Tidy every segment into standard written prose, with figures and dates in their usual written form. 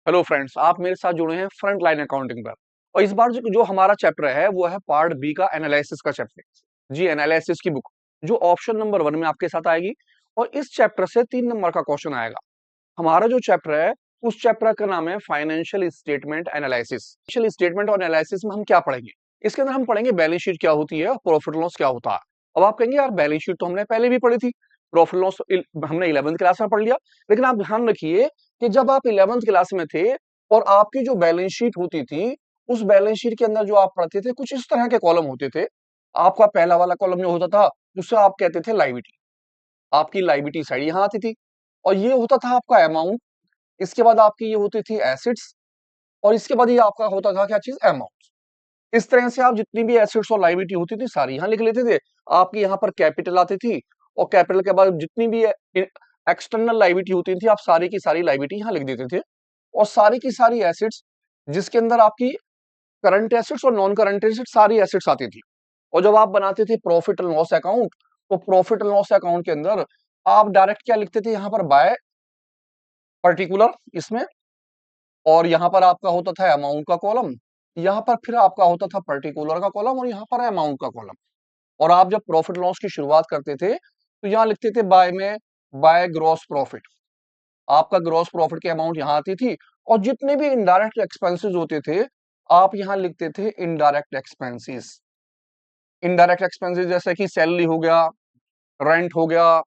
Hello friends, आप मेरे साथ जुड़े हैं फ्रंट लाइन अकाउंटिंग पर। और इस बार जो हमारा चैप्टर है वो है पार्ट बी का एनालिसिस का चैप्टर। जी, एनालिसिस की बुक जो ऑप्शन नंबर 1 में आपके साथ आएगी। और इस चैप्टर से 3 नंबर का क्वेश्चन आएगा। हमारा जो चैप्टर है उस चैप्टर का नाम है financial statement analysis. Financial statement और एनालिसिस में हम क्या पढ़ेंगे? इसके अंदर हम पढ़ेंगे बैलेंस शीट क्या होती है और प्रॉफिट लॉस क्या होता है। अब आप कहेंगे यार बैलेंस शीट तो हमने पहले भी पढ़ी थी, प्रॉफिट लॉस हमने 11th क्लास में पढ़ लिया। लेकिन आप ध्यान रखिए कि जब आप 11th क्लास में थे और आपकी जो बैलेंस शीट होती थी, उस बैलेंस शीट के अंदर जो आप पढ़ते थे कुछ इस तरह के कॉलम होते थे। आपका पहला वाला कॉलम जो होता था उससे आप कहते थे लायबिलिटी। आपकी लायबिलिटी साइड यहाँ आती थी और ये होता था आपका अमाउंट। इसके बाद आपकी ये होती थी एसेट्स और इसके बाद ये आपका होता था क्या चीज, अमाउंट। इस तरह से आप जितनी भी एसेट्स और लायबिलिटी होती थी सारी यहाँ लिख लेते थे। आपकी यहाँ पर कैपिटल आती थी और कैपिटल के बाद जितनी भी एक्सटर्नल लायबिलिटी होती थी आप सारी की सारी लायबिलिटी यहाँ लिख देते थे। और सारी की सारी एसेट्स जिसके अंदर आपकी करंट एसेट्स और नॉन करंट एसेट्स सारी एसेट्स आती थी। और जब आप बनाते थे प्रॉफिट एंड लॉस अकाउंट, तो प्रॉफिट एंड लॉस अकाउंट के अंदर आप डायरेक्ट क्या लिखते थे यहाँ पर, बाय पर्टिकुलर इसमें। और यहाँ पर आपका होता था अमाउंट का कॉलम, यहाँ पर फिर आपका होता था पर्टिकुलर का कॉलम और यहाँ पर अमाउंट का कॉलम। और आप जब प्रॉफिट लॉस की शुरुआत करते थे तो यहाँ लिखते थे बाय में बाय ग्रॉस प्रॉफिट। आपका ग्रॉस प्रॉफिट की अमाउंट यहाँ आती थी। और जितने भी इनडायरेक्ट एक्सपेंसेस होते थे आप यहाँ लिखते थे इनडायरेक्ट एक्सपेंसेस। इनडायरेक्ट एक्सपेंसेस जैसे कि सैलरी हो गया, रेंट हो गया,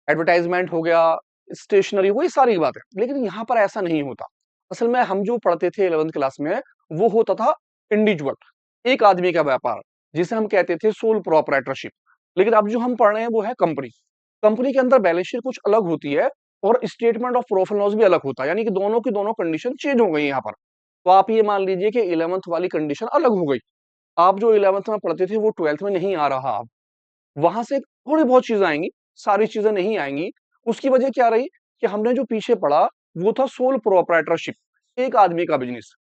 एडवर्टाइजमेंट हो गया, स्टेशनरी, वही सारी बात है। लेकिन यहाँ पर ऐसा नहीं होता। असल में हम जो पढ़ते थे 11th क्लास में वो होता था इंडिविजुअल, एक आदमी का व्यापार, जिसे हम कहते थे सोल प्रोप्राइटरशिप। लेकिन अब जो हम पढ़ रहे हैं वो है कंपनी। कंपनी के अंदर बैलेंस शीट कुछ अलग होती है और स्टेटमेंट ऑफ प्रॉफिट लॉस भी अलग होता है, यानी कि दोनों की दोनों कंडीशन चेंज हो गई यहाँ पर। तो आप ये मान लीजिए कि 11th वाली कंडीशन अलग हो गई। आप जो 11th में पढ़ते थे वो 12th में नहीं आ रहा। अब वहां से थोड़ी बहुत चीजें आएंगी, सारी चीजें नहीं आएंगी। उसकी वजह क्या रही कि हमने जो पीछे पढ़ा वो था सोल प्रोप्राइटरशिप, एक आदमी का बिजनेस।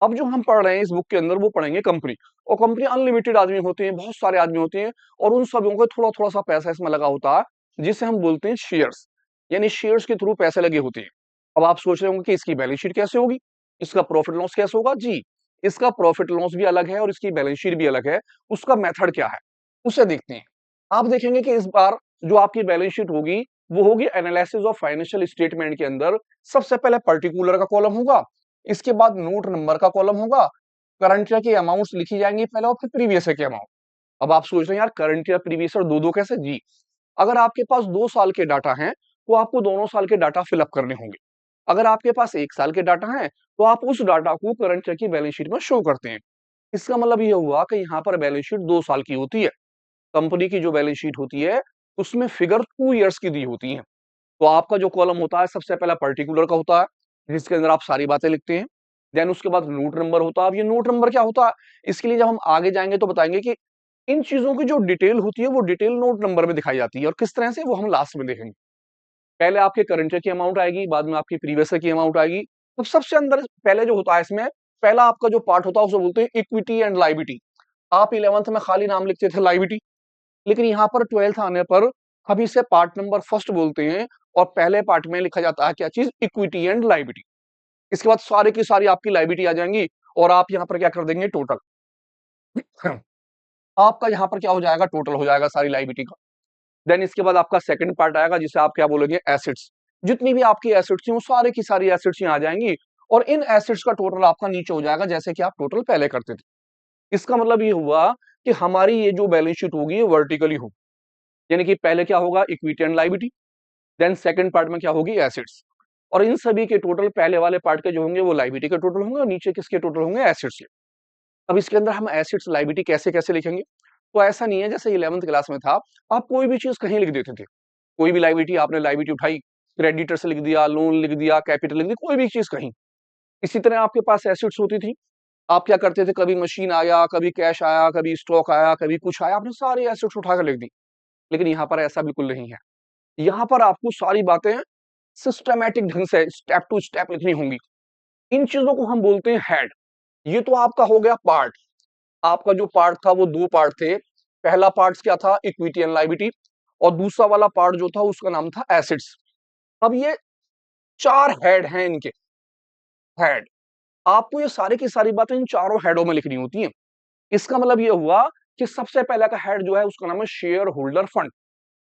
अब जो हम पढ़ रहे हैं इस बुक के अंदर वो पढ़ेंगे कंपनी। और कंपनी अनलिमिटेड आदमी होते हैं, बहुत सारे आदमी होते हैं और उन सबों को थोड़ा थोड़ा सा पैसा इसमें लगा होता है, जिसे हम बोलते हैं शेयर्स। यानी शेयर्स के थ्रू पैसे लगे होते हैं। अब आप सोच रहे होंगे कि इसकी बैलेंस शीट कैसे होगी, इसका प्रॉफिट लॉस कैसे होगा। जी, इसका प्रॉफिट लॉस भी अलग है और इसकी बैलेंस शीट भी अलग है। उसका मेथड क्या है उसे देखते हैं। आप देखेंगे कि इस बार जो आपकी बैलेंस शीट होगी वो होगी एनालिसिस ऑफ फाइनेंशियल स्टेटमेंट के अंदर। सबसे पहले पर्टिकुलर का कॉलम होगा, इसके बाद नोट नंबर का कॉलम होगा, करंट ईयर के अमाउंट्स लिखी जाएंगी पहले और फिर प्रीवियस ईयर के अमाउंट। अब आप सोच रहे हैं यार करंट ईयर प्रीवियस ईयर दो दो कैसे? जी, अगर आपके पास 2 साल के डाटा हैं तो आपको दोनों साल के डाटा फिलअप करने होंगे। अगर आपके पास 1 साल के डाटा हैं तो आप उस डाटा को करंट ईयर की बैलेंस शीट में शो करते हैं। इसका मतलब ये हुआ कि यहाँ पर बैलेंस शीट 2 साल की होती है। कंपनी की जो बैलेंस शीट होती है उसमें फिगर 2 इयर्स की दी होती हैं। तो आपका जो कॉलम होता है सबसे पहला पर्टिकुलर का होता है, जिसके अंदर आप सारी बातें लिखते हैं। देन उसके बाद नोट नंबर होता है। अब ये नोट नंबर क्या होता है, इसके लिए जब हम आगे जाएंगे तो बताएंगे कि इन चीजों की जो डिटेल होती है वो डिटेल नोट नंबर में दिखाई जाती है और किस तरह से वो हम लास्ट में देखेंगे। पहले आपके करंट ईयर की अमाउंट आएगी, बाद में आपकी प्रीवियस ईयर की अमाउंट आएगी। तो सबसे अंदर पहले जो होता है इसमें, पहला आपका जो पार्ट होता है उसे बोलते हैं इक्विटी एंड लायबिलिटी। आप 11th में खाली नाम लिखते थे लायबिलिटी, लेकिन यहाँ पर 12th आने पर हम इसे पार्ट नंबर फर्स्ट बोलते हैं। और पहले पार्ट में लिखा जाता है क्या चीज, इक्विटी एंड लायबिलिटी। इसके बाद सारी की सारी आपकी लायबिलिटी आ जाएंगी और आप यहाँ पर क्या कर देंगे, टोटल। आपका यहाँ पर क्या हो जाएगा, टोटल हो जाएगा सारी लायबिलिटी का। देन इसके बाद आपका सेकंड पार्ट आएगा जिसे आप क्या बोलेंगे, एसेट्स। जितनी भी आपकी एसेट्स थी वो सारी की सारी एसेट्स यहाँ आ जाएंगी और इन एसेट्स का टोटल आपका नीचे हो जाएगा जैसे कि आप टोटल पहले करते थे। इसका मतलब ये हुआ कि हमारी ये जो बैलेंस शीट होगी ये वर्टिकली होगी। यानी कि पहले क्या होगा, equity and liability. Then second part में क्या होगी, एसेट्स। और इन सभी के टोटल पहले वाले पार्ट के जो होंगे वो लायबिलिटी के टोटल होंगे और नीचे किसके टोटल होंगे, एसेट्स के। अब इसके अंदर हम एसेट्स लायबिलिटी कैसे कैसे लिखेंगे, तो ऐसा नहीं है जैसे 11th क्लास में था आप कोई भी चीज कहीं लिख देते थे। कोई भी लायबिलिटी, आपने लायबिलिटी उठाई, क्रेडिटर से लिख दिया, लोन लिख दिया, कैपिटल लिख दिया, कोई भी चीज कहीं। इसी तरह आपके पास एसेट्स होती थी। आप क्या करते थे, कभी मशीन आया, कभी कैश आया, कभी स्टॉक आया, कभी कुछ आया, आपने सारी एसेट्स उठाकर लिख दी। लेकिन यहाँ पर ऐसा बिल्कुल नहीं है। यहाँ पर आपको सारी बातें सिस्टमैटिक ढंग से स्टेप टू स्टेप लिखनी होंगी। इन चीजों को हम बोलते हैं हेड। ये तो आपका हो गया पार्ट। आपका जो पार्ट था वो 2 पार्ट थे। पहला पार्ट क्या था, इक्विटी एंड लायबिलिटी। और दूसरा वाला पार्ट जो था उसका नाम था एसेट्स। अब ये 4 हेड हैं इनके। हेड। आपको ये सारी की सारी बातें इन चारों हेडों में लिखनी होती हैं। इसका मतलब ये हुआ कि सबसे पहला का हेड जो है उसका नाम है शेयर होल्डर फंड।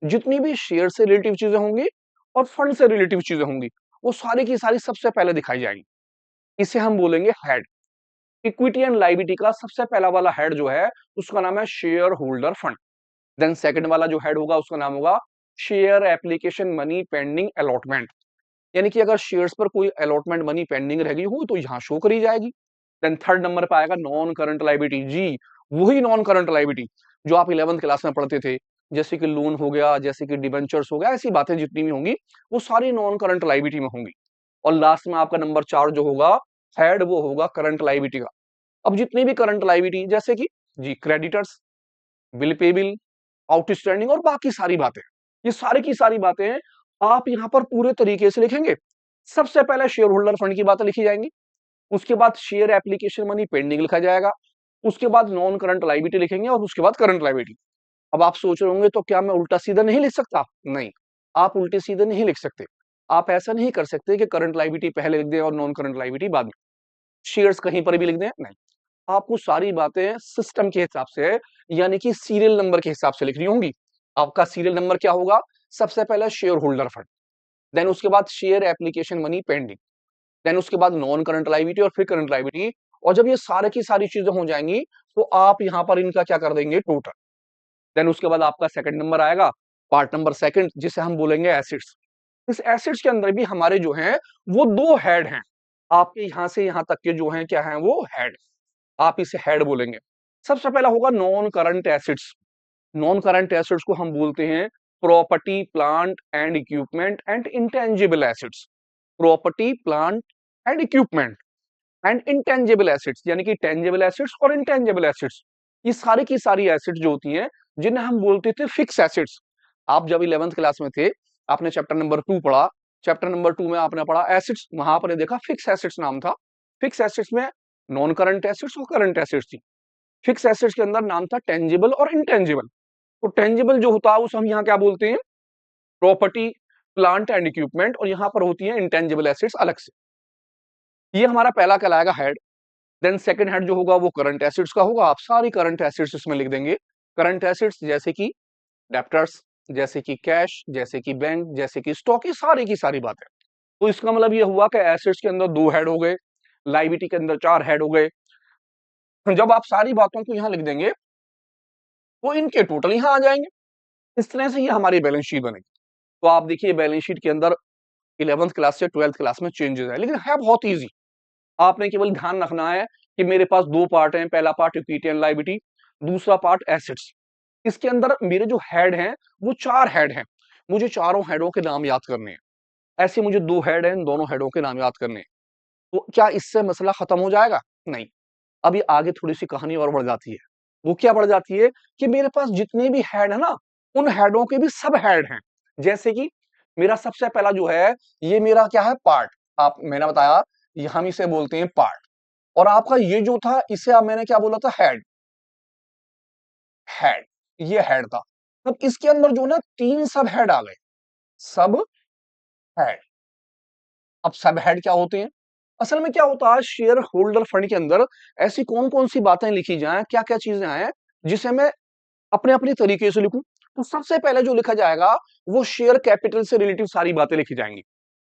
जितनी भी शेयर से रिलेटिव चीजें होंगी और फंड से रिलेटिव चीजें होंगी, वो सारी की सारी सबसे पहले दिखाई जाएंगी। इसे हम बोलेंगे हेड। इक्विटी एंड लायबिलिटी का सबसे पहला वाला हेड जो है उसका नाम है shareholder fund. Then second वाला जो हेड होगा उसका नाम होगा share application money pending allotment. यानी कि अगर शेयर्स पर कोई अलॉटमेंट मनी पेंडिंग रह गई हो तो यहाँ शो करी जाएगी। देन थर्ड नंबर पे आएगा नॉन करंट लायबिलिटी। जी, वही नॉन करंट लायबिलिटी जो आप 11th क्लास में पढ़ते थे, जैसे कि लोन हो गया, जैसे कि डिबेंचर्स हो गया, ऐसी बातें जितनी भी होंगी वो सारी नॉन करंट लायबिलिटी में होंगी। और लास्ट में आपका नंबर 4 जो होगा हेड, वो होगा करंट लायबिलिटी का। अब जितनी भी करंट लायबिलिटी जैसे कि जी क्रेडिटर्स, बिल पेबिल, आउटस्टैंडिंग और बाकी सारी बातें, ये सारी की सारी बातें आप यहाँ पर पूरे तरीके से लिखेंगे। सबसे पहले शेयर होल्डर फंड की बातें लिखी जाएंगी, उसके बाद शेयर एप्लीकेशन मनी पेंडिंग लिखा जाएगा, उसके बाद नॉन करंट लायबिलिटी लिखेंगे और उसके बाद करंट लायबिलिटी। अब आप सोच रहे होंगे तो क्या मैं उल्टा सीधा नहीं लिख सकता? नहीं, आप उल्टे सीधे नहीं लिख सकते। आप ऐसा नहीं कर सकते कि करंट लायबिलिटी पहले लिख दें और नॉन करंट लायबिलिटी बाद में। शेयर्स कहीं पर भी लिख दें, नहीं। आपको सारी बातें सिस्टम के हिसाब से, यानी कि सीरियल नंबर के हिसाब से लिखनी होंगी। आपका सीरियल नंबर क्या होगा? सबसे पहले शेयर होल्डर फंड, देन उसके बाद share application money pending, then उसके बाद नॉन करंट लायबिलिटी और फिर करंट लायबिलिटी। और जब ये सारे की सारी चीजें हो जाएंगी तो आप यहां पर इनका क्या कर देंगे? टोटल। देन उसके बाद आपका सेकंड नंबर आएगा, पार्ट नंबर सेकंड, जिसे हम बोलेंगे एसिड्स। इस एसिड्स के अंदर भी हमारे जो हैं वो दो हेड हैं। आपके यहां से यहां तक के जो हैं क्या हैं? वो हेड। आप इसे हेड बोलेंगे। सबसे पहला होगा non current assets. Non current assets को हम बोलते हैं property, plant and equipment and intangible acids. Property, plant and equipment and intangible acids, यानी कि टेंजिबल एसिड्स और इंटेंजिबल एसिड्स। ये सारी की सारी एसिड्स जो होती हैं जिन्हें हम बोलते थे फिक्स एसिड्स। आप जब 11th क्लास में थे, आपने चैप्टर नंबर 2 पढ़ा। चैप्टर नंबर 2 में आपने पढ़ा एसिड्स, वहां आपने देखा फिक्स एसिड्स नाम था। फिक्स एसिड्स में नॉन करंट एसिड्स और करंट एसिड्स थी। फिक्स एसिड्स के अंदर नाम था टेंजिबल और इंटेंजिबल। तो टेंजिबल जो होता है उसे हम यहाँ क्या बोलते हैं? Property, plant and equipment. और यहाँ पर होती है इंटेंजिबल एसिड्स अलग से। ये हमारा पहला कहलाएगा हेड। देन सेकंड हेड जो होगा वो करंट एसिड्स का होगा। आप सारी करंट एसिड्स इसमें लिख देंगे। करंट एसिड्स जैसे कि डेप्टर्स, जैसे कि कैश, जैसे कि बैंक, जैसे कि स्टॉक, ये सारी की सारी बातें। तो इसका मतलब ये हुआ कि एसिड्स के अंदर 2 हेड हो गए, लायबिलिटी के अंदर 4 हेड हो गए। जब आप सारी बातों को यहाँ लिख देंगे तो इनके टोटल यहाँ आ जाएंगे। इस तरह से ये हमारी बैलेंस शीट बनेगी। तो आप देखिए बैलेंस शीट के अंदर 11th क्लास से 12th क्लास में चेंजेस है, लेकिन है बहुत ईजी। आपने केवल ध्यान रखना है कि मेरे पास 2 पार्ट हैं। पहला पार्ट इक्विटी एंड लायबिलिटी, दूसरा पार्ट एसेट्स। इसके अंदर मेरे जो हेड हैं वो 4 हेड हैं। मुझे चारों हेडों के नाम याद करने हैं। ऐसे मुझे 2 हेड हैं, इन दोनों हेडों के नाम याद करने हैं। तो क्या इससे मसला खत्म हो जाएगा? नहीं। अभी आगे थोड़ी-सी कहानी और बढ़ जाती है। वो क्या बढ़ जाती है कि मेरे पास जितने भी हेड है ना, उन हेडों के भी सब हेड हैं। जैसे कि मेरा सबसे पहला जो है, ये मेरा क्या है? पार्ट। आप मैंने बताया ये हम इसे बोलते हैं पार्ट। और आपका ये जो था इसे आप मैंने क्या बोला था? हेड। हेड, ये हेड था। अब इसके अंदर जो ना 3 सब हेड आ गए। सब हेड। अब सब हेड क्या होते हैं? असल में क्या होता है शेयर होल्डर फंड के अंदर ऐसी कौन-कौन सी बातें लिखी जाएँ, क्या-क्या चीजें आए जिसे मैं अपने-अपने तरीके से लिखूं। तो सबसे पहले जो लिखा जाएगा वो शेयर कैपिटल से रिलेटिव सारी बातें लिखी जाएंगी।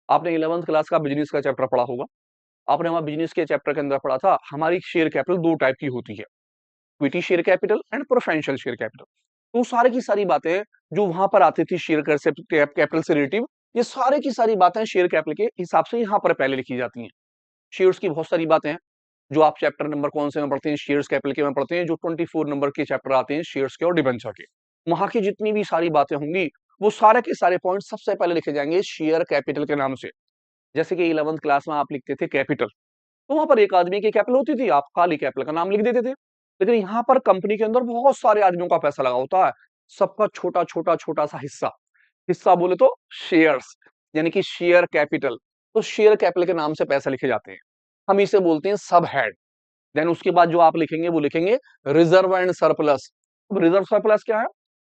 आपने 11th क्लास का बिजनेस का चैप्टर पढ़ा होगा। आपने वहां बिजनेस के चैप्टर के अंदर पढ़ा था हमारी शेयर कैपिटल 2 टाइप की होती है, equity share capital and preferential share capital. तो सारी की सारी बातें जो वहां पर आती थी शेयर कैपिटल से रिलेटिव, ये सारी की सारी बातें शेयर कैपिटल के हिसाब से यहाँ पर पहले लिखी जाती हैं। शेयर्स की बहुत सारी बातें हैं जो आप चैप्टर नंबर कौन से में पढ़ते हैं? शेयर्स कैपिटल के में पढ़ते हैं। जो 24 नंबर के चैप्टर आते हैं शेयर्स के और डिबेंचर के, वहां की जितनी भी सारी बातें होंगी वो सारे के सारे पॉइंट सबसे पहले लिखे जाएंगे शेयर कैपिटल के नाम से। जैसे कि 11th क्लास में आप लिखते थे कैपिटल, तो वहां पर एक आदमी की कैपिटल होती थी, आप खाली कैपिटल का नाम लिख देते थे। लेकिन यहाँ पर कंपनी के अंदर बहुत सारे आदमियों का पैसा लगा होता है, सबका छोटा छोटा छोटा सा हिस्सा। हिस्सा बोले तो शेयर्स, यानी कि शेयर कैपिटल। तो शेयर कैपिटल के नाम से पैसे लिखे जाते हैं, हम इसे बोलते हैं सब हेड। देन उसके बाद जो आप लिखेंगे वो लिखेंगे रिजर्व एंड सरप्लस। अब रिजर्व सरप्लस क्या है?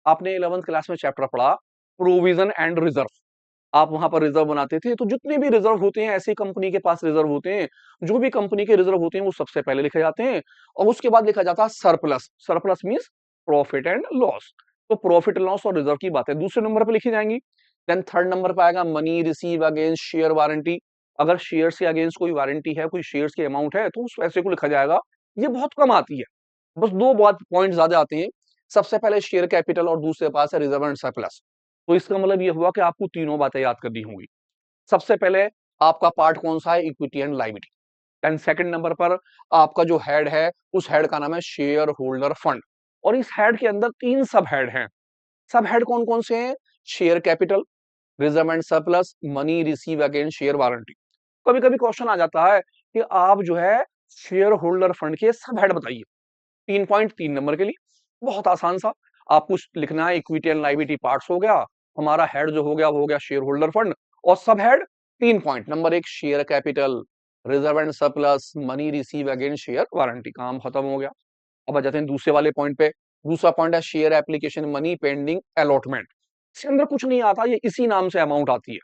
आपने 11th क्लास में चैप्टर पढ़ा प्रोविजन एंड रिजर्व। आप वहां पर रिजर्व बनाते थे, तो जितने भी रिजर्व होते हैं ऐसी कंपनी के पास रिजर्व होते हैं, जो भी कंपनी के रिजर्व होते हैं वो सबसे पहले लिखे जाते हैं, और उसके बाद लिखा जाता है surplus. Surplus means profit and loss. तो प्रॉफिट लॉस और रिजर्व की बातें दूसरे नंबर पे लिखी जाएंगी। देन थर्ड नंबर पे आएगा money receive against share warranty. अगर शेयर के अगेंस्ट कोई वारंटी है, कोई शेयर्स की अमाउंट है, तो उस पैसे को लिखा जाएगा। ये बहुत कम आती है, बस दो बात पॉइंट ज्यादा आते हैं। सबसे पहले शेयर कैपिटल और दूसरे पास है रिजर्व एंड सरप्लस। तो इसका मतलब ये हुआ कि आपको तीनों बातें याद करनी होंगी। सबसे पहले आपका पार्ट कौन सा है, equity and liability. Then second number पर आपका जो हेड है, उस हेड का नाम है शेयर होल्डर फंड। और इस हेड के अंदर तीन सब हेड हैं। सब हेड कौन कौन से हैं? Share capital, reserve and surplus, money receive against share warranty. कभी कभी क्वेश्चन आ जाता है कि आप जो है शेयर होल्डर फंड के सब हेड बताइए। 3.3 नंबर के लिए बहुत आसान सा, आपको लिखना है इक्विटी एंड लायबिलिटी पार्ट्स हो गया, हमारा हेड जो हो गया वो हो गया शेयर होल्डर फंड, और सब head 3 point. Number 1 share capital, reserve and surplus, money receive against share warranty, काम खत्म हो गया। अब आ जाते हैं दूसरे वाले पॉइंट पे। दूसरा पॉइंट है share application money pending allotment. इसके अंदर कुछ नहीं आता, ये इसी नाम से अमाउंट आती है।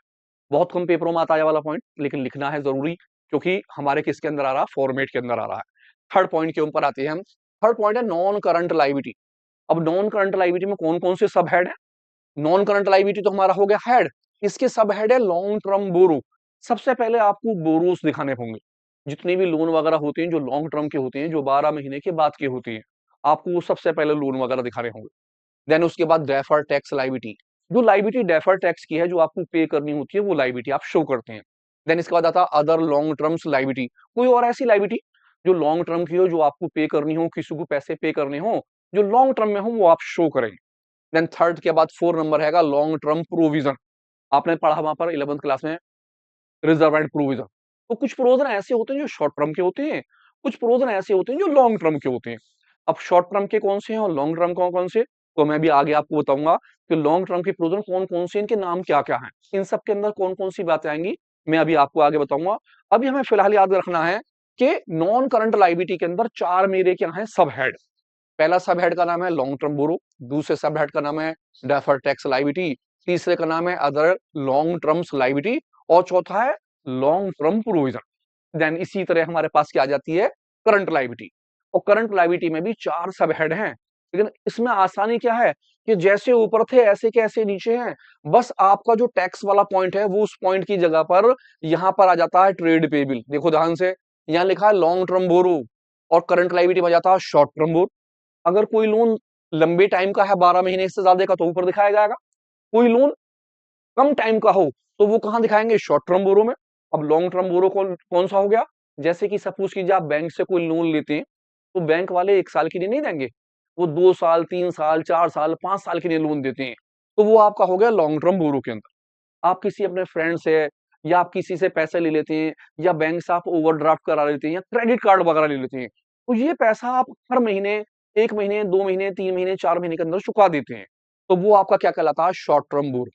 बहुत कम पेपरों में आता है ये वाला पॉइंट, लेकिन लिखना है जरूरी, क्योंकि हमारे किसके अंदर आ रहा है, फॉर्मेट के अंदर आ रहा है। थर्ड पॉइंट के ऊपर आते हैं हम। थर्ड पॉइंट है नॉन करंट लायबिलिटी। अब नॉन करंट लायबिलिटी में कौन कौन से सब हेड है? नॉन करंट लायबिलिटी तो हमारा हो गया हेड, इसके सब हेड है लॉन्ग टर्म बोरो। सबसे पहले आपको बोरोस दिखाने होंगे। जितने भी लोन वगैरह होते हैं जो लॉन्ग टर्म के होते हैं, जो 12 महीने के बाद के होते हैं, आपको वो सबसे पहले लोन वगैरह दिखाने होंगे। देन उसके बाद डेफर्ड टैक्स लायबिलिटी, जो लायबिलिटी डेफर्ड टैक्स की है, जो आपको पे करनी होती है, वो लायबिलिटी आप शो करते हैं। देन इसके बाद आता है अदर लॉन्ग टर्म्स लायबिलिटी, कोई और ऐसी लायबिलिटी जो लॉन्ग टर्म की हो, जो आपको पे करनी हो, किसी को पैसे पे करने हो, जो लॉन्ग टर्म में हो, वो आप शो करेंगे। देन थर्ड के बाद 4 नंबर है लॉन्ग टर्म प्रोविजन। आपने पढ़ा वहां पर 11th क्लास में रिजर्व एंड प्रोविजन। तो कुछ प्रोविजन ऐसे होते हैं जो शॉर्ट टर्म के होते हैं, कुछ प्रोविजन ऐसे होते हैं जो लॉन्ग टर्म के होते हैं। अब शॉर्ट टर्म के कौन से हैं और लॉन्ग टर्म कौन कौन से, तो मैं भी आगे आपको बताऊंगा कि लॉन्ग टर्म के प्रोविजन कौन कौन से, इनके नाम क्या क्या हैं, इन सब के अंदर कौन कौन सी बातें आएंगी, मैं अभी आपको आगे बताऊंगा। अभी हमें फिलहाल याद रखना है कि नॉन करंट लायबिलिटी के अंदर चार मेरे क्या हैं, सब हेड। पहला सब हेड का नाम है लॉन्ग टर्म बोरो, दूसरे सब हेड का नाम है डेफर्ड टैक्स लायबिलिटी, तीसरे का नाम है अदर लॉन्ग टर्म्स लायबिलिटी, और चौथा है लॉन्ग टर्म प्रोविजन। देन इसी तरह हमारे पास क्या आ जाती है, करंट लायबिलिटी। और करंट लायबिलिटी में भी चार सब हेड हैं, लेकिन इसमें आसानी क्या है कि जैसे ऊपर थे ऐसे के ऐसे नीचे हैं। बस आपका जो टैक्स वाला पॉइंट है, वो उस पॉइंट की जगह पर यहां पर आ जाता है ट्रेड पेबिल। देखो ध्यान से, यहां लिखा है लॉन्ग टर्म बोरो, और करंट लायबिलिटी में जाता है शॉर्ट टर्म बोरो। अगर कोई लोन लंबे टाइम का है, 12 महीने से ज्यादा का, तो ऊपर दिखाया जाएगा। कोई लोन कम टाइम का हो, तो वो कहां दिखाएंगे, शॉर्ट टर्म बोरो में। अब लॉन्ग टर्म बोरो कौन कौन सा हो गया? जैसे कि सपोज कीजिए आप बैंक से कोई लोन लेते हैं, तो बैंक वाले 1 साल के लिए नहीं देंगे, वो 2 साल, 3 साल, 4 साल, 5 साल के लिए लोन देते हैं। तो वो आपका हो गया लॉन्ग टर्म बोरो के अंदर। आप किसी अपने फ्रेंड से या आप किसी से पैसे ले लेते हैं, या बैंक से आप ओवरड्राफ्ट करा लेते हैं, या क्रेडिट कार्ड वगैरह ले लेते हैं, तो ये पैसा आप हर महीने, 1 महीने, 2 महीने, 3 महीने, 4 महीने के अंदर चुका देते हैं। तो वो आपका क्या कहलाता है, शॉर्ट टर्म बोरो।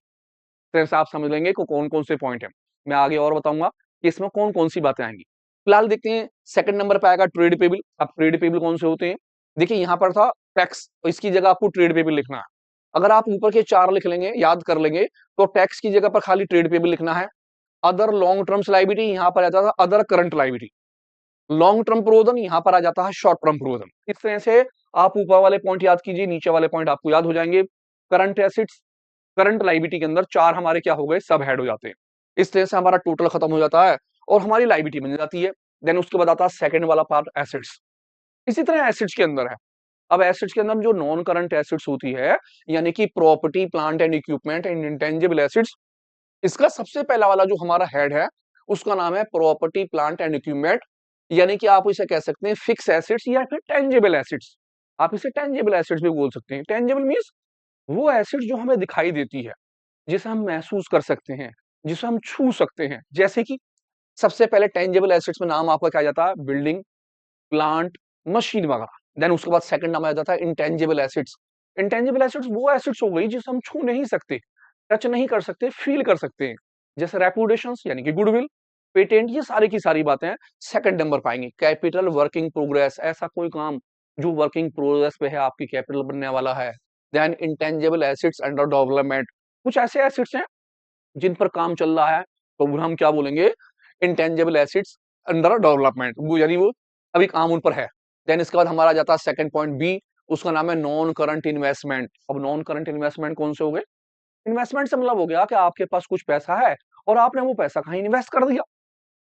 तरह से आप समझ लेंगे कि कौन कौन से पॉइंट है। मैं आगे और बताऊंगा कि इसमें कौन कौन सी बातें आएंगी। फिलहाल देखते हैं सेकंड नंबर पे आएगा ट्रेड पेबल। अब ट्रेड पेबल कौन से होते हैं? देखिए यहाँ पर था टैक्स, तो इसकी जगह आपको ट्रेड पेबल लिखना है। अगर आप ऊपर के चार लिख लेंगे, याद कर लेंगे, तो टैक्स की जगह पर खाली ट्रेड पेबल लिखना है। अदर लॉन्ग टर्म्स लायबिलिटी, यहाँ पर आ जाता था other current liability. Long term provision, यहाँ पर आ जाता है शॉर्ट टर्म प्रोविजन। इस तरह से आप ऊपर वाले पॉइंट याद कीजिए, नीचे वाले पॉइंट आपको याद हो जाएंगे। करंट एसिड्स, करंट लायबिलिटी के अंदर चार हमारे क्या हो गए, सब हेड हो जाते हैं। इस तरह से हमारा टोटल खत्म हो जाता है और हमारी लायबिलिटी बन जाती है। देन उसके बाद आता है सेकंड वाला पार्ट, एसेट्स। इसी तरह एसेट्स के अंदर है। अब एसेट्स के अंदर जो नॉन करंट एसेट्स होती है, यानी कि property, plant and equipment and intangible assets, इसका सबसे पहला वाला जो हमारा हेड है, उसका नाम है प्रॉपर्टी, प्लांट एंड इक्विपमेंट। यानी कि आप इसे कह सकते हैं फिक्स एसेट्स या फिर टेंजिबल एसेट्स। आप इसे टेंजिबल एसेट्स भी बोल सकते हैं। टेंजिबल मींस वो एसेट्स जो हमें दिखाई देती है, जिसे हम महसूस कर सकते हैं, जिसे हम छू सकते हैं। जैसे कि सबसे पहले टेंजिबल एसेट्स में नाम आपका क्या आ जाता है, बिल्डिंग, प्लांट, मशीन वगैरह। देन उसके बाद सेकंड नाम आ जाता है इंटेंजिबल एसेट्स। इंटेंजिबल एसेट्स वो एसेट्स हो गई जिसे हम छू नहीं सकते, टच नहीं कर सकते, फील कर सकते हैं। जैसे रेपुटेशंस यानी कि गुडविल, पेटेंट, ये सारी की सारी बातें सेकंड नंबर पाएंगे। कैपिटल वर्किंग प्रोग्रेस, ऐसा कोई काम जो वर्किंग प्रोग्रेस पे है, आपकी कैपिटल बनने वाला है। Then intangible assets under development, कुछ ऐसे एसेट्स हैं जिन पर काम चल रहा है, तो वो हम क्या बोलेंगे, इंटेंजिबल एसेट्स अंडर डेवलपमेंट, वो यानी वो अभी काम उन पर है। देन इसके बाद हमारा जाता है सेकंड पॉइंट बी, उसका नाम है नॉन करंट इन्वेस्टमेंट। अब नॉन करंट इन्वेस्टमेंट कौन से हो गए? इन्वेस्टमेंट से मतलब हो गया कि आपके पास कुछ पैसा है और आपने वो पैसा कहीं इन्वेस्ट कर दिया।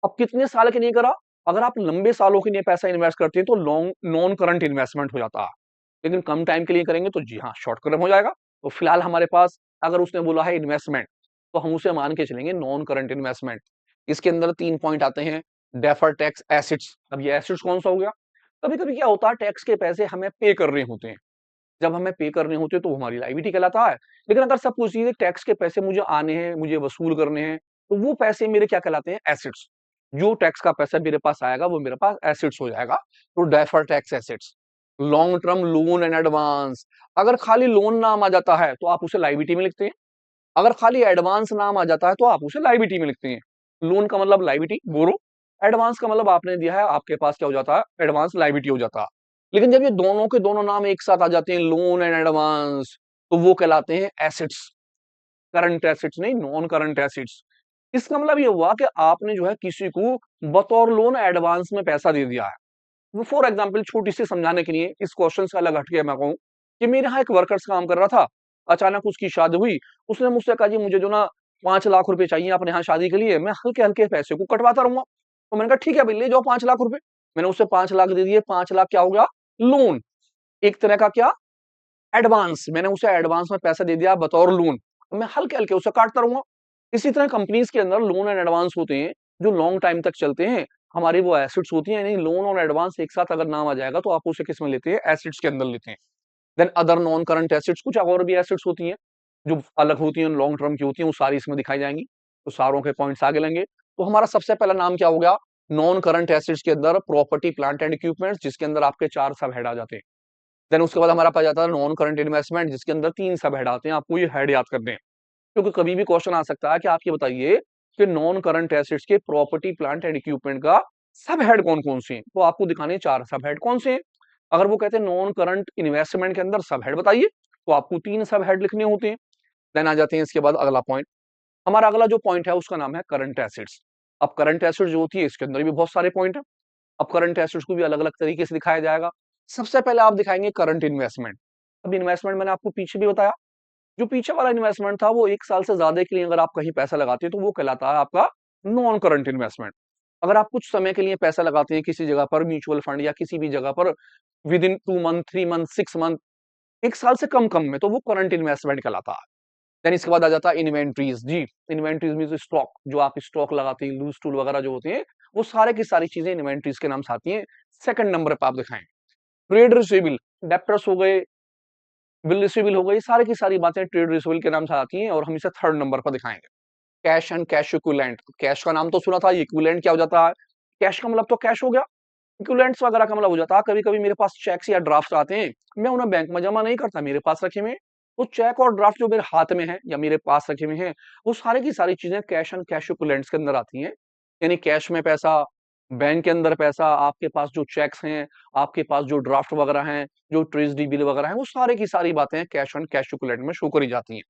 अब कितने साल के लिए करा? अगर आप लंबे सालों के लिए पैसा इन्वेस्ट करते हैं तो लॉन्ग नॉन करंट इन्वेस्टमेंट हो जाता है। लेकिन कम टाइम के लिए करेंगे तो जी हाँ, शॉर्ट टर्म हो जाएगा। तो फिलहाल हमारे पास अगर उसने बोला है इन्वेस्टमेंट, तो हम उसे मान के चलेंगे नॉन करंट इन्वेस्टमेंट। इसके अंदर 3 पॉइंट आते हैं। Deferred tax assets. अब ये एसेट्स कौन सा हो गया? कभी-कभी क्या होता है, टैक्स के पैसे हमें पे करने होते हैं। जब हमें पे करने होते हैं तो वो हमारी लायबिलिटी कहलाता है। लेकिन अगर सपोज़ कीजिए टैक्स के पैसे मुझे आने हैं, मुझे वसूल करने हैं, तो वो पैसे मेरे क्या कहलाते हैं? एसेट्स। जो टैक्स का पैसा मेरे पास आएगा वो मेरे पास एसेट्स हो जाएगा। तो deferred tax assets. Long term loan and advance. अगर खाली लोन नाम आ जाता है तो आप उसे लायबिलिटी में लिखते हैं। अगर खाली एडवांस नाम आ जाता है तो आप उसे लायबिलिटी में लिखते हैं। लोन का मतलब लायबिलिटी, बोरो। एडवांस का मतलब आपने दिया है, आपके पास क्या हो जाता है? एडवांस लायबिलिटी हो जाता है। लेकिन जब ये दोनों के दोनों नाम एक साथ आ जाते हैं, लोन एंड एडवांस, तो वो कहलाते हैं एसेट्स। करंट एसेट्स नहीं, नॉन करंट एसेट्स। इसका मतलब ये हुआ कि आपने जो है किसी को बतौर लोन एडवांस में पैसा दे दिया है। वो फॉर एग्जांपल छोटी सी समझाने के लिए इस क्वेश्चन से अलग हटके मैं कहूं कि मेरे यहाँ एक वर्कर्स काम कर रहा था, अचानक उसकी शादी हुई, उसने मुझसे कहा जी मुझे जो ना 5 लाख रुपए चाहिए अपने यहाँ शादी के लिए, मैं हल्के हल्के पैसे को कटवाता रहूंगा। तो मैंने कहा ठीक है भाई ले जाओ 5 लाख रुपए। मैंने उसे 5 लाख दे दिए। 5 लाख क्या हो गया? लोन। एक तरह का क्या? एडवांस। मैंने उसे एडवांस में पैसा दे दिया बतौर लोन। मैं हल्के हल्के उसे काटता रहूंगा। इसी तरह कंपनीज के अंदर लोन एंड एडवांस होते हैं जो लॉन्ग टाइम तक चलते हैं। हमारी वो एसेट्स होती हैं, यानी लोन और एडवांस एक साथ अगर नाम आ जाएगा तो आप उसे किस में लेते हैं? एसेट्स के अंदर लेते हैं। Then other non current assets, कुछ और भी एसेट्स होती हैं जो अलग होती हैं, लॉन्ग टर्म की होती हैं, वो सारी इसमें दिखाई जाएंगी। तो सारों के पॉइंट्स आगे लेंगे। तो हमारा सबसे पहला नाम क्या हो गया? नॉन करंट एसेट्स के अंदर प्रॉपर्टी प्लांट एंड इक्विपमेंट्स, जिसके अंदर आपके 4 सब हेड आ जाते हैं। देन उसके बाद हमारा पास जाता है नॉन करंट इन्वेस्टमेंट, जिसके अंदर 3 सब हेड आते हैं। आपको ये हेड याद करने हैं क्योंकि कभी भी क्वेश्चन आ सकता है कि आप ये बताइए कि नॉन करंट एसेट्स के प्रॉपर्टी प्लांट एंड इक्विपमेंट का सब हेड कौन कौन से हैं, तो आपको दिखाने 4 सब हेड कौन से हैं। अगर वो कहते हैं नॉन करंट इन्वेस्टमेंट के अंदर सब हेड बताइए, तो आपको 3 सब हेड लिखने होते हैं। देन आ जाते हैं इसके बाद अगला पॉइंट। हमारा अगला जो पॉइंट है उसका नाम है करंट एसेट्स। अब करंट एसेट्स जो होती है इसके अंदर भी बहुत सारे पॉइंट है। अब करंट एसेट्स को भी अलग अलग तरीके से दिखाया जाएगा। सबसे पहले आप दिखाएंगे करंट इन्वेस्टमेंट। अब इन्वेस्टमेंट मैंने आपको पीछे भी बताया, जो पीछे वाला इन्वेस्टमेंट था वो 1 साल से ज्यादा के लिए अगर आप कहीं पैसा लगाते हैं तो वो कहलाता है आपका नॉन करंट इन्वेस्टमेंट। अगर आप कुछ समय के लिए पैसा लगाते हैं किसी जगह पर, म्यूचुअल फंड या किसी भी जगह पर, with in 2 month, 3 month, 6 month, 1 साल से कम कम में, तो वो करंट इन्वेस्टमेंट कहलाता है। देन इसके बाद आ जाता है इन्वेंट्रीज। जी, इन्वेंट्रीज मीन स्टॉक, जो आप स्टॉक लगाते हैं, लूज टूल वगैरह जो होते हैं, वो सारे की सारी चीजें इन्वेंट्रीज के नाम से आती हैं। सेकंड नंबर पे आप दिखाएं। ट्रेड रिसीवेबल, डेप्टर्स हो गए, बिल रिसीवेबल हो गई, सारी की सारी बातें ट्रेड रिसीवेबल के नाम से आती हैं और हम इसे थर्ड नंबर पर दिखाएंगे। Cash and cash equivalent. Cash का नाम तो सुना था, इक्विवेलेंट क्या हो जाता है? कैश का मतलब तो कैश हो गया, इक्विवेलेंट्स वगैरह का मतलब हो जाता है कभी कभी मेरे पास चेक्स या ड्राफ्ट आते हैं, मैं उन्हें बैंक में जमा नहीं करता, मेरे पास रखे हुए हैं। तो चेक और ड्राफ्ट जो मेरे हाथ में है या मेरे पास रखे हुए हैं, वो सारी की सारी चीजें कैश एंड कैश इक्विवेलेंट्स के अंदर आती हैं। यानी कैश में पैसा, बैंक के अंदर पैसा, आपके पास जो चेक्स हैं, आपके पास जो ड्राफ्ट वगैरह हैं, जो ट्रेजरी बिल वगैरह हैं, वो सारे की सारी बातें कैश एंड कैश इक्विवेलेंट में शो करी जाती हैं।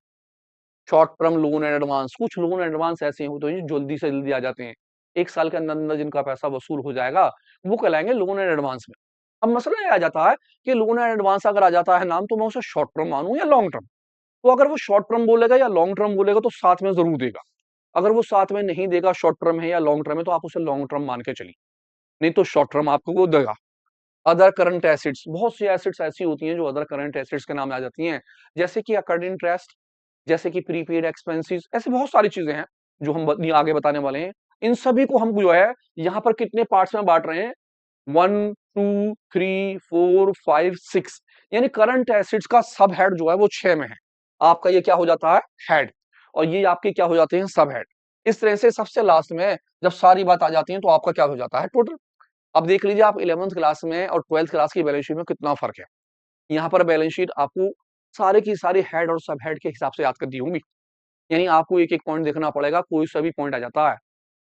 Short term loan and advance, कुछ लोन एडवांस ऐसे होते हैं जो जल्दी से जल्दी आ जाते हैं, 1 साल के अंदर अंदर जिनका पैसा वसूल हो जाएगा, वो कहलाएंगे लोन एंड एडवांस में। अब मसला ये आ जाता है कि लोन एंड एडवांस अगर आ जाता है नाम, तो मैं उसे शॉर्ट टर्म मानूं या लॉन्ग टर्म। तो अगर वो शॉर्ट टर्म बोलेगा या लॉन्ग टर्म बोलेगा तो साथ में जरूर देगा। अगर वो साथ में नहीं देगा, शॉर्ट टर्म है या लॉन्ग टर्म है, तो आप उसे लॉन्ग टर्म मान के चलिए, नहीं तो शॉर्ट टर्म आपको वो देगा। अदर करंट एसेट्स, बहुत सी एसेट्स ऐसी होती हैं जो अदर करंट एसेट्स के नाम में आ जाती हैं, जैसे कि अकर्ड इंटरेस्ट, जैसे कि प्रीपेड एक्सपेंसेस, ऐसे बहुत सारी चीजें हैं जो हम आगे बताने वाले हैं। इन सभी को हम जो है यहाँ पर कितने पार्ट्स में बांट रहे हैं? 1 2 3 4 5 6, यानी करंट एसिड्स का सब हेड जो है वो 6 में है। आपका ये क्या हो जाता है? हेड। और ये आपके क्या हो जाते हैं? सब हेड। इस तरह से सबसे लास्ट में जब सारी बात आ जाती है तो आपका क्या हो जाता है? टोटल। अब देख लीजिए आप 11th क्लास में और 12th क्लास की बैलेंस शीट में कितना फर्क है। यहाँ पर बैलेंस शीट आपको सारे की सारी हेड और सब हेड के हिसाब से याद कर दी होंगी, यानी आपको एक एक पॉइंट देखना पड़ेगा, कोई सा भी पॉइंट आ जाता है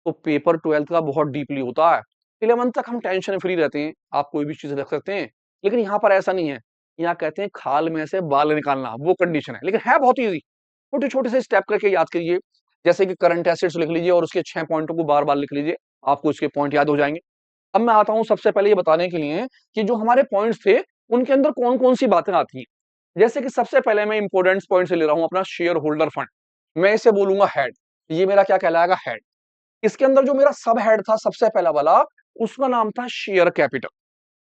तो पेपर 12th का बहुत डीपली होता है। 11th तक हम टेंशन फ्री रहते हैं, आप कोई भी चीज रख सकते हैं। लेकिन यहाँ पर ऐसा नहीं है, यहाँ कहते हैं खाल में से बाल निकालना, वो कंडीशन है, लेकिन है बहुत ईजी। छोटे छोटे से स्टेप करके याद करिए। जैसे कि करंट एसेट्स लिख लीजिए और उसके 6 पॉइंटों को बार-बार लिख लीजिए, आपको इसके पॉइंट याद हो जाएँगे। अब मैं आता हूँ सबसे पहले ये बताने के लिए कि जो हमारे पॉइंट्स थे, उनके अंदर कौन-कौन सी बातें आती हैं। जैसे कि सबसे पहले मैं इम्पोर्टेंट पॉइंट से ले रहा हूँ अपना शेयर होल्डर फंड। मैं इसे बोलूँगा हेड, ये मेरा क्या कहलाएगा हेड। इसके अंदर जो मेरा सब हेड था सबसे पहला वाला, उसका नाम था शेयर कैपिटल।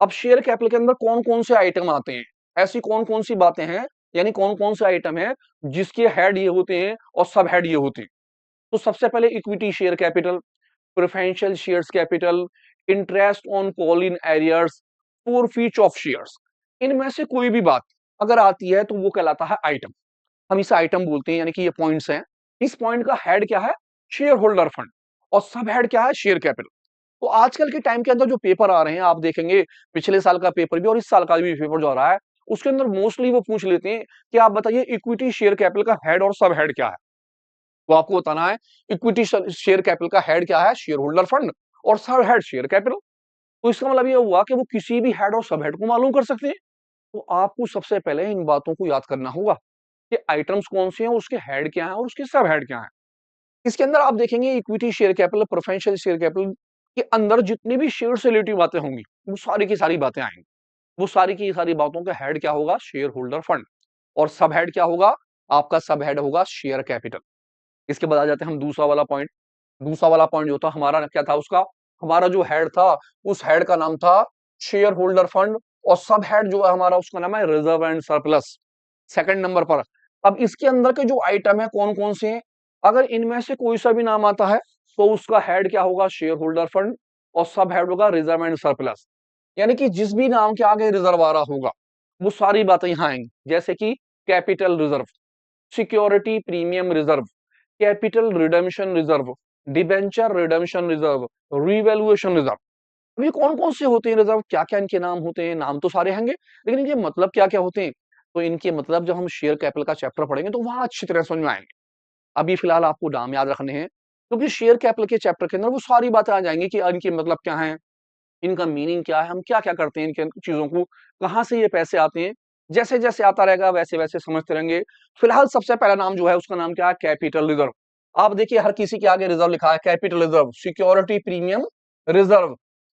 अब शेयर कैपिटल के अंदर कौन-कौन से आइटम आते हैं, ऐसी कौन-कौन सी बातें हैं, यानी कौन-कौन से आइटम हैं, जिसके हेड ये होते हैं और सब हेड ये होते हैं। तो सबसे पहले equity share capital, preferential shares capital, interest on call in arrears, forfeit of shares. इनमें से कोई भी बात अगर आती है तो वो कहलाता है आइटम। हम इसे आइटम बोलते हैं, यानी कि ये पॉइंट्स हैं। इस पॉइंट का हेड क्या है? Shareholder fund. और सब हेड क्या है? Share capital. तो आजकल के टाइम के अंदर जो पेपर आ रहे हैं, आप देखेंगे पिछले साल का पेपर भी और इस साल का भी पेपर जो आ रहा है, उसके अंदर मोस्टली वो पूछ लेते हैं कि आप बताइए इक्विटी शेयर कैपिटल का हेड और सब हेड क्या है। तो आपको बताना है इक्विटी शेयर कैपिटल का हेड क्या है? Shareholder fund. और सब हेड शेयर कैपिटल। तो इसका मतलब ये हुआ कि वो किसी भी हेड और सब हेड को मालूम कर सकते हैं। तो आपको सबसे पहले इन बातों को याद करना होगा कि आइटम्स कौन से हैं, उसके हेड क्या है और उसके सब हेड क्या है। इसके अंदर आप देखेंगे equity share capital, preferential share capital के अंदर जितनी भी शेयर से रिलेटेड बातें होंगी, वो सारी की सारी बातें आएंगी। वो सारी की सारी बातों का हेड क्या होगा? Share holder fund. और सब हेड क्या होगा? आपका सब हेड होगा शेयर कैपिटल। इसके बाद आ जाते हैं हम दूसरा वाला पॉइंट। दूसरा वाला पॉइंट जो था हमारा क्या था? उसका हमारा जो हेड था, उस हेड का नाम था शेयर होल्डर फंड। और सब हेड जो है हमारा, उसका नाम है reserve and surplus, second number पर। अब इसके अंदर के जो आइटम है कौन कौन से हैं, अगर इनमें से कोई सा भी नाम आता है तो उसका हेड क्या होगा? Share holder fund. और सब हेड होगा रिजर्व एंड सरप्लस। यानी कि जिस भी नाम के आगे रिजर्व आ रहा होगा, वो सारी बातें यहां आएंगी। जैसे कि capital reserve, security premium reserve, capital redemption reserve, debenture redemption reserve, revaluation reserve. अब ये कौन-कौन से होते हैं रिजर्व? क्या-क्या इनके नाम होते हैं? नाम तो सारे होंगे, लेकिन इनके मतलब क्या-क्या होते हैं? तो इनके मतलब जब हम शेयर कैपिटल का चैप्टर पढ़ेंगे तो वहां अच्छी तरह समझ में आएंगे। अभी फिलहाल आपको नाम याद रखने हैं, क्योंकि शेयर कैपिटल के चैप्टर के अंदर वो सारी बातें आ जाएंगी कि इनके मतलब क्या है, इनका मीनिंग क्या है, हम क्या-क्या करते हैं इनके चीज़ों को, कहाँ से ये पैसे आते हैं। जैसे-जैसे आता रहेगा वैसे-वैसे समझते रहेंगे। फिलहाल सबसे पहला नाम जो है उसका नाम क्या है? Capital reserve. आप देखिए हर किसी के आगे रिजर्व लिखा है, capital reserve, security premium reserve,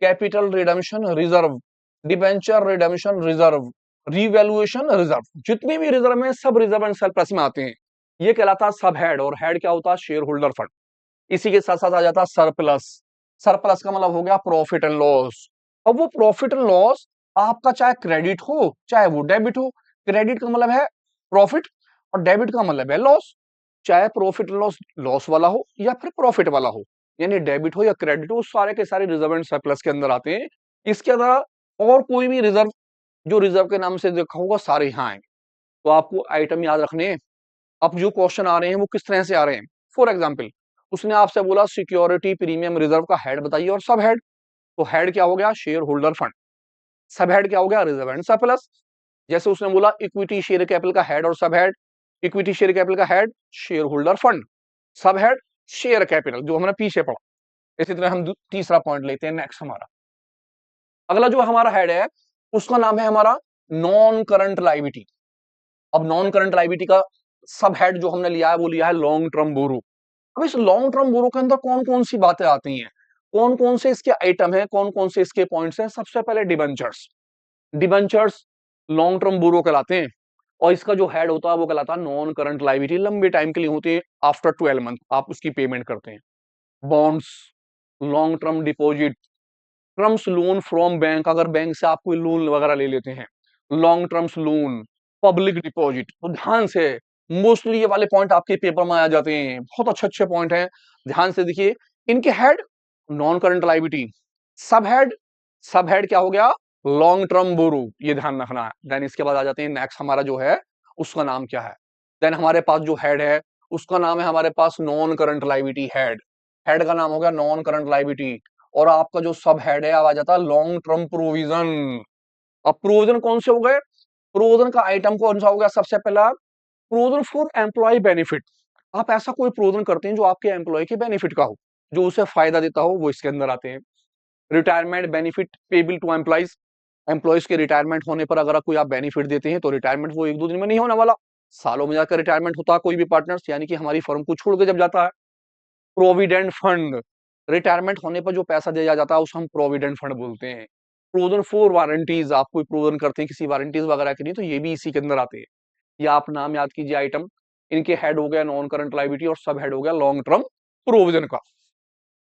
capital redemption reserve, debenture redemption reserve, revaluation reserve. जितने भी रिजर्व में सब रिजर्व एंड सरप्लस में आते हैं। ये कहलाता है सब हेड। और हेड क्या होता है? Shareholder fund. इसी के साथ-साथ आ जाता है सरप्लस। सरप्लस का मतलब हो गया प्रॉफिट एंड लॉस। अब वो प्रॉफिट एंड लॉस आपका चाहे क्रेडिट हो, चाहे वो डेबिट हो। क्रेडिट का मतलब है प्रॉफिट और डेबिट का मतलब है लॉस। चाहे प्रॉफिट एंड लॉस लॉस वाला हो या फिर प्रॉफिट वाला हो, यानी डेबिट हो या क्रेडिट हो, सारे के सारे रिजर्व एंड सरप्लस के अंदर आते हैं। इसके अलावा और कोई भी रिजर्व जो रिजर्व के नाम से देखा होगा, सारे यहाँ आएंगे। तो आपको आइटम याद रखने हैं। अब जो क्वेश्चन आ रहे हैं वो किस तरह से आ रहे हैं? फॉर एग्जाम्पल, उसने आपसे बोला सिक्योरिटी प्रीमियम रिजर्व का हेड बताइए और सब हेड। तो हेड क्या हो गया? Share holder fund. सब हेड क्या हो गया? Reserve and surplus. जैसे उसने बोला इक्विटी शेयर कैपिटल का हेड और सब हेड, इक्विटी शेयर कैपिटल का हेड शेयर होल्डर फंड, सब हेड शेयर कैपिटल, जो हमने पीछे पढ़ा। इसी तरह हम तीसरा पॉइंट लेते हैं नेक्स्ट हमारा। अगला जो हमारा हेड है उसका नाम है हमारा नॉन करंट लाइबिलिटी। अब नॉन करंट लाइबिलिटी का सब हेड जो हमने लिया है वो लिया है लॉन्ग टर्म बोरो। अब इस लॉन्ग टर्म बोरो के अंदर कौन कौन सी बातें आती हैं, कौन कौन से इसके आइटम है, कौन कौन से इसके पॉइंट्स हैं? सबसे पहले डिबेंचर्स। डिबेंचर्स लॉन्ग टर्म बोरो कहलाते हैं। और इसका जो हेड होता है वो कहलाता है नॉन करंट लाइबिलिटी। लंबे टाइम के लिए होती है, आफ्टर 12 मंथ आप उसकी पेमेंट करते हैं। Bonds, long term deposit, terms loan from bank, अगर बैंक से आप कोई लोन वगैरह ले लेते हैं, long terms loan, public deposit. तो ध्यान से, मोस्टली ये वाले पॉइंट आपके पेपर में आ जाते हैं, बहुत अच्छे अच्छे पॉइंट हैं, ध्यान से देखिए। इनके हेड नॉन करंट लाइबिलिटी, सब हेड, सब हेड क्या हो गया? लॉन्ग टर्म बोरो, ये ध्यान रखना है। देन इसके बाद आ जाते हैं नेक्स्ट हमारा जो है उसका नाम क्या है। देन हमारे पास जो हेड है उसका नाम है हमारे पास non current liability head. Head का नाम हो गया नॉन करंट लाइबिलिटी। और आपका जो सब हेड है आ जाता है लॉन्ग टर्म प्रोविजन। अब प्रोविजन कौन से हो गए? प्रोविजन का आइटम कौन सा हो गया? सबसे पहला प्रोविजन फॉर एम्प्लॉय बेनिफिट। आप ऐसा कोई प्रोविजन करते हैं जो आपके एम्प्लॉय के बेनिफिट का हो, जो उसे फायदा देता हो, वो इसके अंदर आते हैं। Retirement benefit payable to employees. Employees के रिटायरमेंट होने पर अगर कोई आप बेनिफिट देते हैं तो रिटायरमेंट वो एक दो दिन में नहीं होने वाला, सालों में जाकर रिटायरमेंट होता है कोई भी पार्टनर्स, यानी कि हमारी फर्म को छोड़ के जब जाता है। प्रोविडेंट फंड, रिटायरमेंट होने पर जो पैसा दिया जाता है उसे हम प्रोविडेंट फंड बोलते हैं। प्रोविजन फॉर वारंटीज, आप कोई प्रोविजन करते हैं किसी वारंटीज वगैरह के लिए, तो ये भी इसी के अंदर आते हैं। या आप नाम याद कीजिए आइटम, इनके हेड हो गया नॉन करंट लायबिलिटी और सब हेड हो गया लॉन्ग टर्म प्रोविजन का।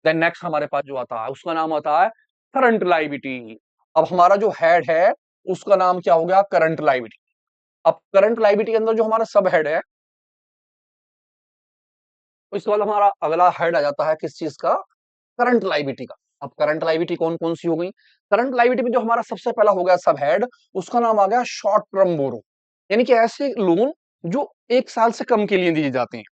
देन नेक्स्ट हमारे पास जो आता है उसका नाम आता है करंट लायबिलिटी। अब हमारा जो हेड है उसका नाम क्या हो गया, करंट लायबिलिटी। अब करंट लायबिलिटी के अंदर जो हमारा सब हेड है, तो इसके बाद हमारा अगला हेड आ जाता है किस चीज का, करंट लायबिलिटी का। अब करंट लायबिलिटी कौन कौन सी हो गई, करंट लायबिलिटी में जो हमारा सबसे पहला हो गया सब हेड, उसका नाम आ गया शॉर्ट टर्म बोरो, यानी कि ऐसे लोन जो 1 साल से कम के लिए दिए जाते हैं।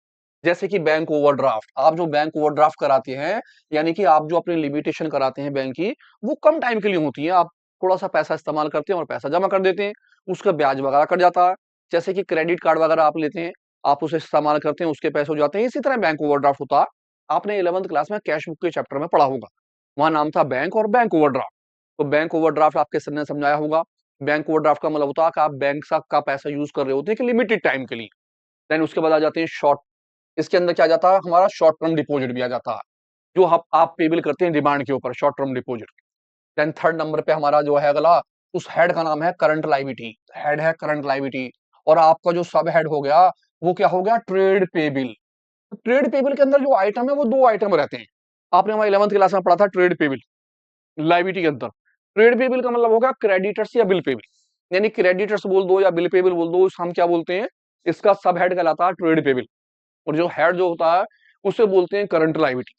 जैसे कि बैंक ओवरड्राफ्ट, आप जो बैंक ओवरड्राफ्ट कराते हैं, यानी कि आप जो अपनी लिमिटेशन कराते हैं बैंक की, वो कम टाइम के लिए होती है। आप थोड़ा सा पैसा इस्तेमाल करते हैं और पैसा जमा कर देते हैं, उसका ब्याज वगैरह कट जाता है। जैसे कि क्रेडिट कार्ड वगैरह आप लेते हैं, आप उसे इस्तेमाल करते हैं, उसके पैसे हो जाते हैं। इसी तरह बैंक ओवरड्राफ्ट होता है। आपने 11th क्लास में कैश बुक के चैप्टर में पढ़ा होगा, वहां नाम था बैंक और बैंक ओवरड्राफ्ट। तो बैंक ओवरड्राफ्ट आपके सर ने समझाया होगा। बैंक ओवरड्राफ्ट का मतलब होता है कि आप बैंक का पैसा यूज कर रहे होते हैं कि लिमिटेड टाइम के लिए। देन उसके बाद आ जाते हैं शॉर्ट, इसके अंदर क्या जाता है हमारा शॉर्ट टर्म डिपॉजिट भी आ जाता है, जो आप पेबल करते हैं डिमांड के ऊपर, short term deposit. Then third number पे हमारा जो है अगला, उस हेड का नाम है करंट लायबिलिटी, हेड है करंट लायबिलिटी। और आपका जो सब हेड हो गया वो क्या हो गया, ट्रेड पेबल। ट्रेड पेबल के अंदर जो आइटम है वो दो आइटम रहते हैं। आपने हमारे 11th क्लास में पढ़ा था ट्रेड पेबल लायबिलिटी के अंदर। ट्रेड पेबल का मतलब होगा क्रेडिटर्स या बिल पेबल, यानी क्रेडिटर्स बोल दो या बिल पेबल बोल दो, हम क्या बोलते हैं, इसका सब हेड कहलाता है ट्रेड पेबल। और जो हेड जो होता है उसे बोलते हैं करंट लायबिलिटी।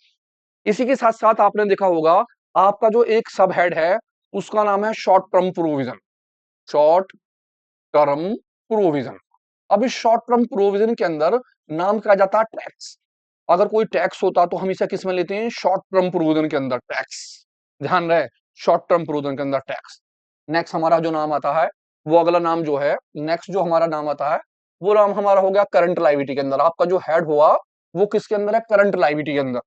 इसी के साथ साथ आपने देखा होगा आपका जो एक सब हेड है उसका नाम है short term provision, short term provision. अब इस शॉर्ट टर्म प्रोविजन के अंदर नाम क्या जाता है, टैक्स। अगर कोई टैक्स होता तो हम इसे किस में लेते हैं, शॉर्ट टर्म प्रोविजन के अंदर टैक्स। ध्यान रहे, शॉर्ट टर्म प्रोविजन के अंदर टैक्स। नेक्स्ट हमारा जो नाम आता है वो अगला नाम जो है, नेक्स्ट जो हमारा नाम आता है वो नाम हमारा हो गया करंट लायबिलिटी के अंदर। आपका जो हेड हुआ वो किसके अंदर है, करंट लायबिलिटी के अंदर।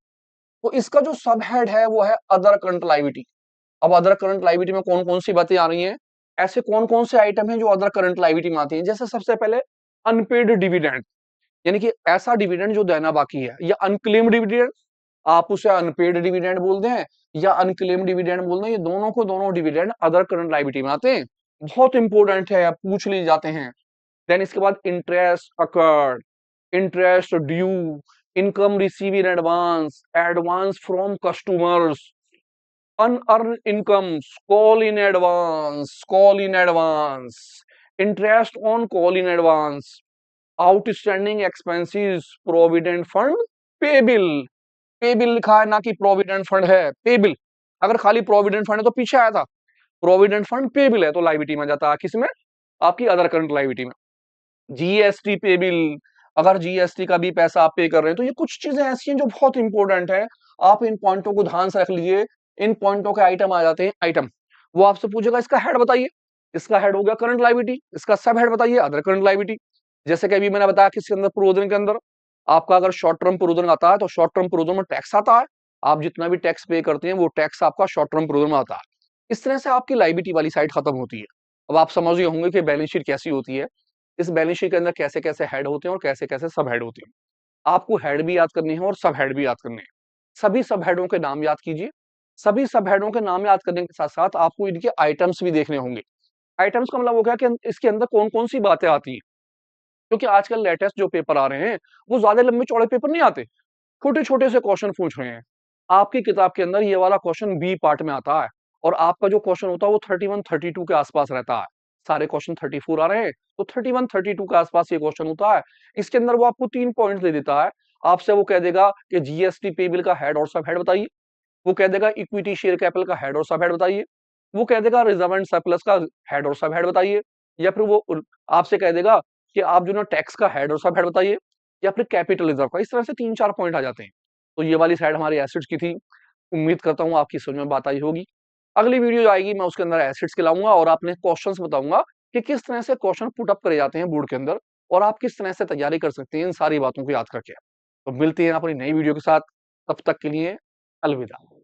तो इसका जो सब हेड है वो है अदर करंट लायबिलिटी। अब अदर करंट लायबिलिटी में कौन कौन सी बातें आ रही हैं, ऐसे कौन कौन से आइटम हैं जो अदर करंट लायबिलिटी में आती हैं। जैसे सबसे पहले अनपेड डिविडेंड, यानी कि ऐसा डिविडेंड जो देना बाकी है, या अनक्लेम्ड डिविडेंड, आप उसे अनपेड डिविडेंड बोल दें या अनक्लेम्ड डिविडेंड बोल दें, ये दोनों को दोनों डिविडेंड अदर करंट लायबिलिटी में आते हैं। बहुत इंपॉर्टेंट है, पूछ ली जाते हैं। देन इसके बाद interest occurred, interest due, income received in advance, advance from customers, unearned incomes, call in advance, interest on call in advance, outstanding expenses, provident fund, पे बिल। पे बिल लिखा है ना कि प्रोविडेंट फंड है, पे बिल। अगर खाली प्रोविडेंट फंड है तो पीछे आया था, प्रोविडेंट फंड पे बिल है तो लायबिलिटी में जाता है, किसमें, आपकी अदर करंट लायबिलिटी में। जीएसटी पे बिल, अगर जीएसटी का भी पैसा आप पे कर रहे हैं, तो ये कुछ चीजें ऐसी हैं जो बहुत इंपॉर्टेंट है। आप इन पॉइंटों को ध्यान से रख लीजिए। इन पॉइंटों के आइटम आ जाते हैं, आइटम वो आपसे पूछेगा इसका हेड बताइए, इसका हेड हो गया करंट लायबिलिटी, इसका सब हेड बताइए अदर करंट लायबिलिटी। जैसे कि अभी मैंने बताया किसके अंदर, प्रोविजन के अंदर। आपका अगर शॉर्ट टर्म प्रोविजन आता है तो शॉर्ट टर्म प्रोविजन में टैक्स आता है, आप जितना भी टैक्स पे करते हैं वो टैक्स आपका शॉर्ट टर्म प्रोविजन में आता है। इस तरह से आपकी लायबिलिटी वाली साइड खत्म होती है। अब आप समझ गए होंगे कि बैलेंस शीट कैसी होती है, इस बैलेंस शीट के अंदर कैसे कैसे हेड होते हैं और कैसे कैसे सब हेड होते हैं। आपको हेड भी याद करने हैं और सब हेड भी याद करने हैं। सभी सब हेडों के नाम याद कीजिए। सभी सब हेडों के नाम याद करने के साथ साथ आपको इनके आइटम्स भी देखने होंगे। आइटम्स का मतलब हो गया कि इसके अंदर कौन कौन सी बातें आती हैं, क्योंकि आजकल लेटेस्ट जो पेपर आ रहे हैं वो ज्यादा लंबे चौड़े पेपर नहीं आते, छोटे छोटे से क्वेश्चन पूछ रहे हैं। आपकी किताब के अंदर ये वाला क्वेश्चन बी पार्ट में आता है, और आपका जो क्वेश्चन होता है वो 31 32 के आसपास रहता है। सारे क्वेश्चन 34 आ रहे हैं तो 31 32 के आसपास ये क्वेश्चन होता है। इसके अंदर वो आपको 3 पॉइंट दे देता है। आपसे वो कह देगा कि जीएसटी पे बिल का हेड और सब हेड बताइए, वो कह देगा इक्विटी शेयर कैपिटल का हेड और सब हेड बताइए, वो कह देगा रिजर्व एंड सरप्लस का हेड और सब हेड बताइए, या फिर वो आपसे कह देगा कि आप जो ना टैक्स का हेड और सब हेड बताइए, या फिर कैपिटल रिजर्व का। इस तरह से 3 4 पॉइंट आ जाते हैं। तो ये वाली साइड हमारी एसिड्स की थी। उम्मीद करता हूँ आपकी समझ में बात आई होगी। अगली वीडियो जो आएगी मैं उसके अंदर एसिड्स के लाऊंगा और आपने क्वेश्चंस बताऊंगा कि किस तरह से क्वेश्चन पुट अप करे जाते हैं बोर्ड के अंदर, और आप किस तरह से तैयारी कर सकते हैं इन सारी बातों को याद करके। तो मिलते हैं अपनी नई वीडियो के साथ, तब तक के लिए अलविदा।